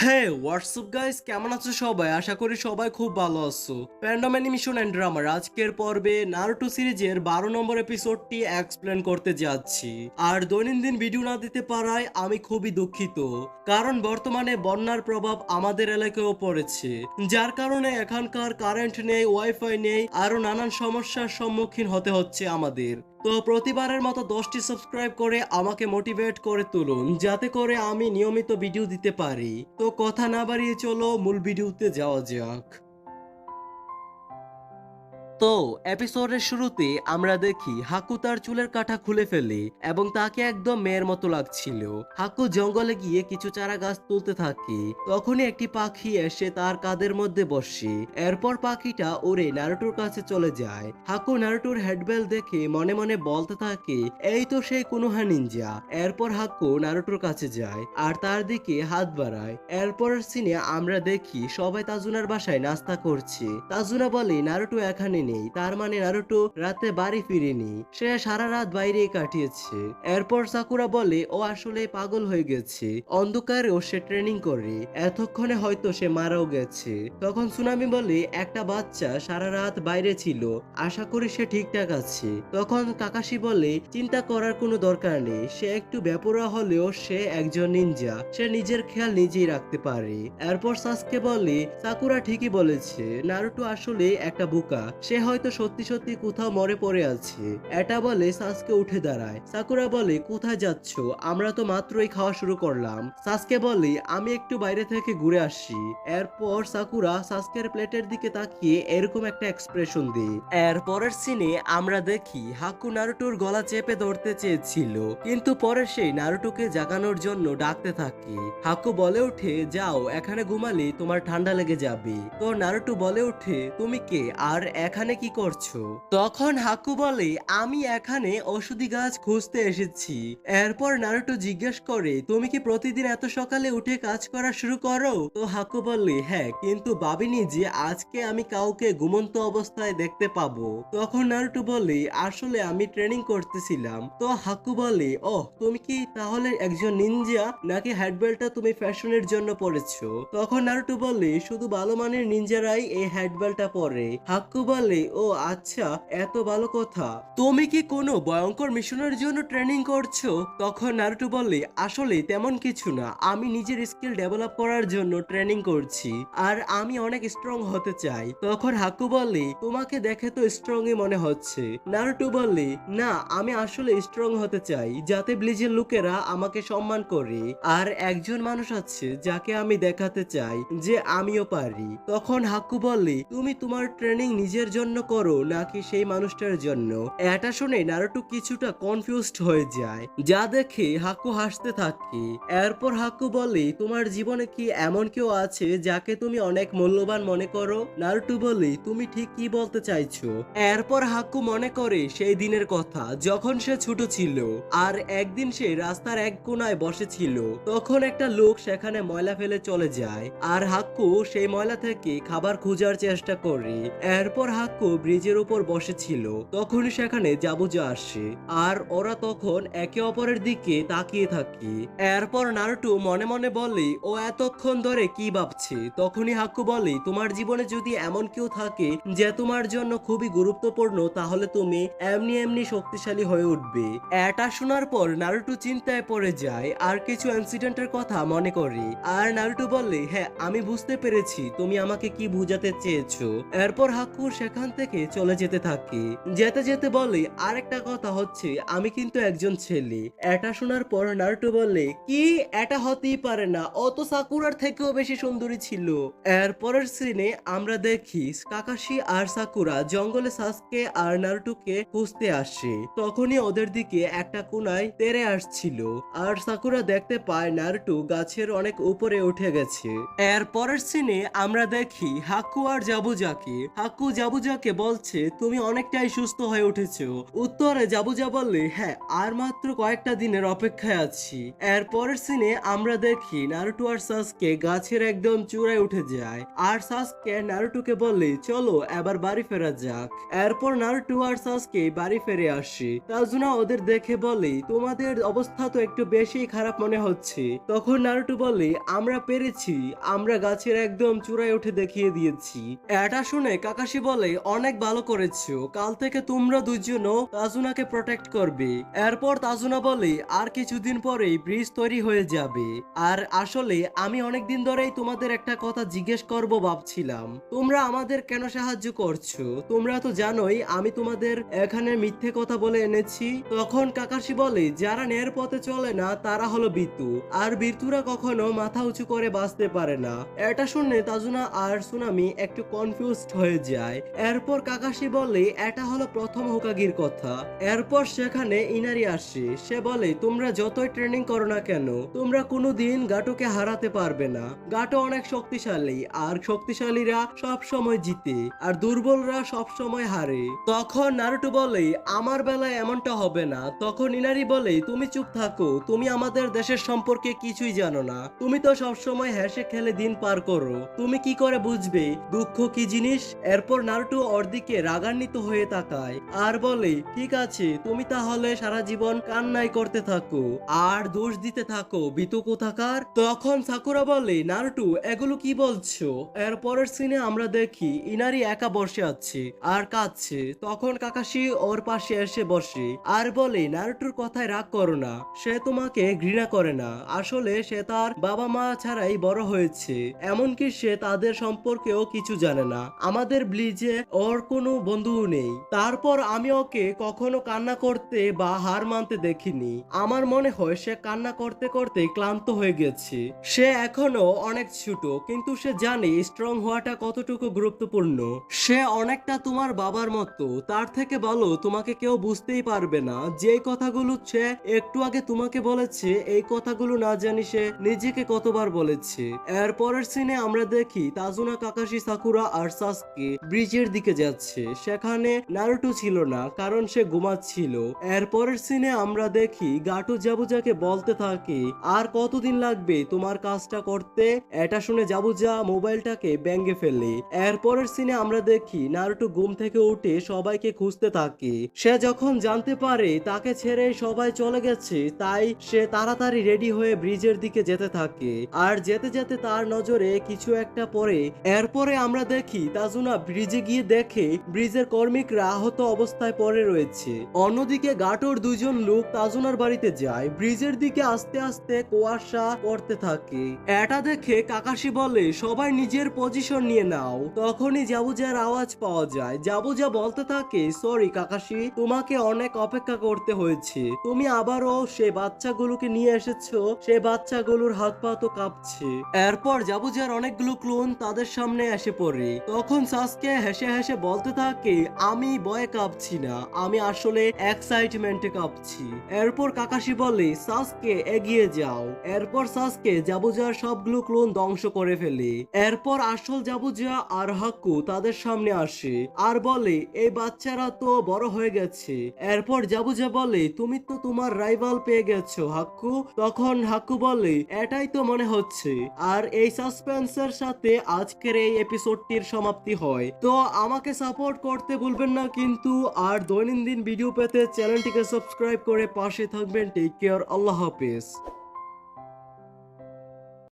WhatsApp guys, কেমন আছো সবাই? আশা করি সবাই খুব ভালো আছো। প্যান্ডাম অ্যানিমেশন এন্ড ড্রামার আজকের পর্বে নারুটো সিরিজের 12 নম্বর এপিসোডটি এক্সপ্লেন করতে যাচ্ছি। আর দৈনন্দিন ভিডিও না দিতে পারায় আমি খুবই দুঃখিত, কারণ বর্তমানে বন্যার প্রভাব আমাদের এলাকায়ও পড়েছে, যার কারণে এখানকার কারেন্ট নেই, ওয়াইফাই নেই, আরো নানান সমস্যার সম্মুখীন হতে হচ্ছে আমাদের। তো প্রতিবারের মতো 10টি সাবস্ক্রাইব করে আমাকে মোটিভেট করে তুলুন, যাতে করে আমি নিয়মিত ভিডিও দিতে পারি। তো কথা না বাড়িয়ে চলো মূল ভিডিওতে যাওয়া যাক। তো এপিসোডের শুরুতে আমরা দেখি হাকু তার চুলের কাঁটা খুলে ফেলে এবং তাকে একদম মেয়ের মতো লাগছিল। হাকু জঙ্গলে গিয়ে কিছু চারা গাছ তুলতে থাকে, তখনই একটি পাখি এসে তার কাঁধের মধ্যে বসে। এরপর পাখিটা উড়ে নারুটোর কাছে চলে যায়। হাকু নারুটোর হেডবেল দেখে মনে মনে বলতে থাকে, এই তো সেই কোনোহা নিনজা। এরপর হাকু নারুটোর কাছে যায় আর তার দিকে হাত বাড়ায়। এরপরের সিনে আমরা দেখি সবাই তাজুনার বাসায় নাস্তা করছে। তাজুনা বলে নারুটো এখানে নেই, তার মানে নারুটো রাতে বাড়ি ফিরেনি, সে সারা রাত বাইরেই কাটিয়েছে। এরপর সাকুরা বলে ও আসলে পাগল হয়ে গেছে, অন্ধকারেও সে ট্রেনিং করে, এতক্ষণে হয়তো সে মারাও গেছে। তখন সুনামি বলে একটা বাচ্চা সারা রাত বাইরে ছিল, আশা করি সে ঠিকঠাক আছে। তখন কাকাশি বলে চিন্তা করার কোনো দরকার নেই, সে একটু বেপরোয়া হলেও সে একজন নিনজা, সে নিজের খেয়াল নিজেই রাখতে পারে। এরপর সাসকে বলে সাকুরা ঠিকই বলেছে, নারুটো আসলে একটা বোকা, সে হয়তো সত্যি সত্যি কোথাও মরে পড়ে আছে। এটা বলে সাসকে উঠে দাঁড়ায়। সাকুরা বলে কোথায় যাচ্ছ? আমরা তো মাত্রই খাওয়া শুরু করলাম। সাসকে বলে আমি একটু বাইরে থেকে ঘুরে আসি। এরপর সাকুরা সাসকের প্লেটের দিকে তাকিয়ে এরকম একটা এক্সপ্রেশন দেয়। এরপরের সিনে আমরা দেখি হাকু নারুটোর গলা চেপে ধরতে চেয়েছিল, কিন্তু পরে সেই নারুটোকে জাগানোর জন্য ডাকতে থাকে। হাকু বলে ওঠে যাও, এখানে ঘুমালে তোমার ঠান্ডা লেগে যাবে। তো নারুটো বলে ওঠে তুমি কে আর এখানে কি করছো? তখন হাকু বলে আমি এখানে ওষুধি গাছ খুঁজতে এসেছি। এরপর নারুটো জিজ্ঞেস করে তুমি কি প্রতিদিন এত সকালে উঠে কাজ করা শুরু করো? তো হাকু বলে হ্যাঁ, কিন্তু ভাবিনি যে আজকে আমি কাউকে ঘুমন্ত অবস্থায় দেখতে পাবো। তখন নারুটো বলে আসলে আমি ট্রেনিং করতেছিলাম। তো হাকু বলে ওহ, তুমি কি তাহলে একজন নিনজা, নাকি হেডবেলটা তুমি ফ্যাশনের জন্য পরেছো? তখন নারুটো বলে শুধু ভালো মানের নিনজারাই এই হেডবেলটা পরে। হাক্কু বলে ও আচ্ছা, এত ভালো কথা। তুমি কি কোনো ভয়ঙ্কর মিশনের জন্য ট্রেনিং করছো? তখন নারুটো বলে আসলে তেমন কিছু না, আমি নিজের স্কিল ডেভেলপ করার জন্য ট্রেনিং করছি, আর আমি অনেক স্ট্রং হতে চাই। তখন হাক্কু বলে তোমাকে দেখে তো স্ট্রংই মনে হচ্ছে। নারুটো বলে না, আমি আসলে স্ট্রং হতে চাই যাতে ব্লিজের লোকেরা আমাকে সম্মান করে, আর একজন মানুষ আছে যাকে আমি দেখাতে চাই যে আমিও পারি। তখন হাক্কু বলে তুমি তোমার ট্রেনিং নিজের জন্য করো নাকি সেই মানুষটার জন্য? এটা শুনে নারুটো কিছুটা কনফিউজড হয়ে যায়, যা দেখে হাক্কু হাসতে থাকে। এরপর হাক্কু বলে তোমার জীবনে কি এমন কেউ আছে যাকে তুমি অনেক মূল্যবান মনে করো? নারুটো বলে তুমি ঠিক কি বলতে চাইছো? এরপর হাক্কু মনে করে সেই দিনের কথা যখন সে ছোট ছিল, আর একদিন সে রাস্তার এক কোনায় বসেছিল, তখন একটা লোক সেখানে ময়লা ফেলে চলে যায়, আর হাক্কু সেই ময়লা থেকে খাবার খোঁজার চেষ্টা করে। এরপর হাক্কু ব্রিজের উপর বসেছিল, তখনই সেখানে জাবুজা আসে, আর ওরা তখন একে অপরের দিকে তাকিয়ে থাকে। এরপর নারুটো মনে মনে বলে ও এতক্ষণ ধরে কি ভাবছে। তখনই হাক্কু বলে তোমার জীবনে যদি এমন কেউ থাকে যে তোমার জন্য খুবই গুরুত্বপূর্ণ, তাহলে তুমি এমনি এমনি শক্তিশালী হয়ে উঠবে। এটা শোনার পর নারুটো চিন্তায় পড়ে যায় আর কিছু ইনসিডেন্টের কথা মনে করে। আর নারুটো বলে হ্যাঁ, আমি বুঝতে পেরেছি তুমি আমাকে কি বোঝাতে চেয়েছো। এরপর হাক্কু সেখান থেকে চলে যেতে থাকে। যেতে যেতে বলে আরেকটা কথা হচ্ছে আমি কিন্তু একজন ছেলে। এটা শোনার পর নারুটো বলে কি, এটা হতেই পারে না, ও তো সাকুরার থেকেও বেশি সুন্দরী ছিল। এরপরের সিনে আমরা দেখি কাকাশি আর সাকুরা জঙ্গলে সাসকে আর নারুটোকে খুঁজতে আসে। তখনই ওদের দিকে একটা কোনায় তেড়ে আসছিল, আর সাকুরা দেখতে পায় নারুটো গাছের অনেক উপরে উঠে গেছে। এর পরের সিনে আমরা দেখি হাক্কু আর জাবুজাকে। হাক্কু জাবুজাকে বলছে তুমি অনেকটাই সুস্থ হয়ে উঠেছো। উত্তরে জাবুজা বললে হ্যাঁ, আর মাত্র কয়েকটা দিনের অপেক্ষায় আছি। এর পরের সিনে আমরা দেখি নারুটো আর সাসকে গাছের একদম চূড়ায় উঠে যায়, আর সাসকে নারুটোকে বললে চলো এবার বাড়ি ফেরা যাক। এরপর নারুটো আর সাসকে বাড়ি ফিরে আসে। তাজুনা ওদের দেখে বলে তোমাদের অবস্থা তো একটু বেশি খারাপ মনে হচ্ছে। তখন নারুটো বলে আমরা পেরেছি, আমরা গাছের একদম চূড়ায় উঠে দেখিয়ে দিয়েছি। এটা শুনে কাকাশি বলে অনেক ভালো করেছো, কাল থেকে তোমরা দুজনও তাজুনাকে প্রোটেক্ট করবে। এরপর তাজুনা বলে আর কিছুদিন পরেই ব্রিজ তৈরি হয়ে যাবে। আর আসলে আমি অনেকদিন ধরেই তোমাদের একটা কথা জিজ্ঞেস করব ভাবছিলাম, তোমরা আমাদের কেন সাহায্য করছো? তোমরা তো জানোই আমি তোমাদের এখানে মিথ্যে কথা বলে এনেছি। তখন কাকাশি বলে যারা ন্যায়ের পথে চলে না তারা হলো বিতু, আর বিতুরা কখনো মাথা উঁচু করে বাঁচতে পারে না। এটা শুনে তাজুনা আর সুনামি একটু কনফিউজড হয়ে যায়। এরপর কাকাশি বলে এটা হলো প্রথম হোকাগির কথা। এরপর সেখানে ইনারি আসে। সে বলে তোমরা যতই ট্রেনিং করো না কেন তোমরা কোনোদিন গাটোকে হারাতে পারবে না। গাটো অনেক শক্তিশালী, আর শক্তিশালীরা সব সময় জিতে আর দুর্বলরা সব সময় হারে। তখন নারুটো বলে আমার বেলায় এমনটা হবে না। তখন ইনারি বলে তুমি চুপ থাকো, তুমি আমাদের দেশের সম্পর্কে কিছুই জানো না। তুমি তো সব সময় হেসে খেলে দিন পার করো, তুমি কি করে বুঝবে দুঃখ কি জিনিস? এরপর নারুটো ওর দিকে রাগান্বিত হয়ে তাকায় আর বলে ঠিক আছে, তুমি তাহলে সারা জীবন কান্নাই করতে থাকো আর দোষ দিতে থাকো বিতু কোথাকার। তখন সাকুরা বলে নারুটো এগুলো কি বলছো? এরপরের সিনে আমরা দেখি ইনারি একা বসে আছে আর কাঁদছে। তখন কাকাশি ওর পাশে এসে বসে আর বলে নারুটোর কথায় রাগ করো না, সে তোমাকে ঘৃণা করে না। আসলে সে তার বাবা মা ছাড়াই বড় হয়েছে, এমনকি সে তাদের সম্পর্কেও কিছু জানে না। আমাদের ব্লিজে ওর কোনো বন্ধুও নেই। তারপর আমি ওকে কখনো কান্না করতে বা হার মানতে দেখিনি। আমার মনে হয় সে কান্না করতে করতে ক্লান্ত হয়ে গেছে। সে এখনো অনেক ছোট, কিন্তু সে জানে স্ট্রং হওয়াটা কতটুকু গুরুত্বপূর্ণ। সে অনেকটা তোমার বাবার মতো, তার থেকে ভালো তোমাকে কেউ বুঝতেই পারবে না। যে কথাগুলো সে একটু আগে তোমাকে বলেছে, এই কথাগুলো না জানি সে নিজেকে কতবার বলেছে। এর পরের সিনে আমরা দেখি তাজুনা, কাকাশি, সাকুরা আর সাসকে ব্রিজের দিকে যাচ্ছে। সেখানে নারুটো ছিল না, কারণ সে ঘুমাচ্ছিল। এর পরের সিনে আমরা দেখি গাটো জাবুজাকে বলতে থাকে আর কতদিন লাগবে তোমার কাজটা করতে? এটা শুনে জাবুজা মোবাইলটাকে ব্যাঙ্গে ফেলে। এর পরের সিনে আমরা দেখি নারুটো ঘুম থেকে উঠে সবাইকে খুঁজতে থাকে। সে যখন জানতে পারে তাকে ছেড়ে সবাই চলে গেছে, তাই সে তাড়াতাড়ি রেডি হয়ে ব্রিজের দিকে যেতে থাকে। আর যেতে যেতে তার নজরে কিছু একটা পড়ে। এরপরে আমরা দেখি তাজুনা ব্রিজে গিয়ে দেখে ব্রিজের কর্মীরা আহত অবস্থায় পড়ে রয়েছে। অন্যদিকে গাটোর দুজন লোক তাজুনার বাড়িতে যায়। ব্রিজের দিকে আস্তে আস্তে কুয়াশা পড়তে থাকে। এটা দেখে কাকাশি বলে সবাই নিজের পজিশন নিয়ে নাও। তখনই জাবুজার আওয়াজ পাওয়া যায়। জাবুজা বলতে থাকে সরি কাকাশি, তোমাকে অনেক অপেক্ষা করতে হয়েছে। তুমি আবারও সে বাচ্চাগুলোকে নিয়ে এসেছো, সে বাচ্চাগুলোর হাত পা তো কাঁপছে। এরপর জাবুজার অনেকগুলো ক্লোন তাদের সামনে এসে পড়ে। তখন সাসকে হেসে হেসে বলতে থাকে আমি ভয়ে কাঁপছি না, আমি আসলে এক্সাইটমেন্টে কাঁপছি। এরপর কাকাশি বলে সাসকে এগিয়ে যাও। এরপর সাসকে জাবুজার সবগুলো ক্লোন ধ্বংস করে ফেলে। এরপর আসল জাবুজা আর হাক্কু তাদের সামনে আসে আর বলে এই বাচ্চারা তো বড় হয়ে গেছে। এরপর জাবুজা বলে তুমি তো তোমার রাইভাল পেয়ে গেছো হাক্কু। তখন হাক্কু বলে এটাই তো মনে হচ্ছে। আর এই সাসপেন্সের সাথে আজকের এই এপিসোডটির সমাপ্তি হয়। তো আমাকে সাপোর্ট করতে ভুলবেন না কিন্তু, আর দৈনন্দিন ভিডিও পেতে চ্যানেলটিকে সাবস্ক্রাইব করে পাশে থাকবেন। টেক কেয়ার, আল্লাহ হাফেজ।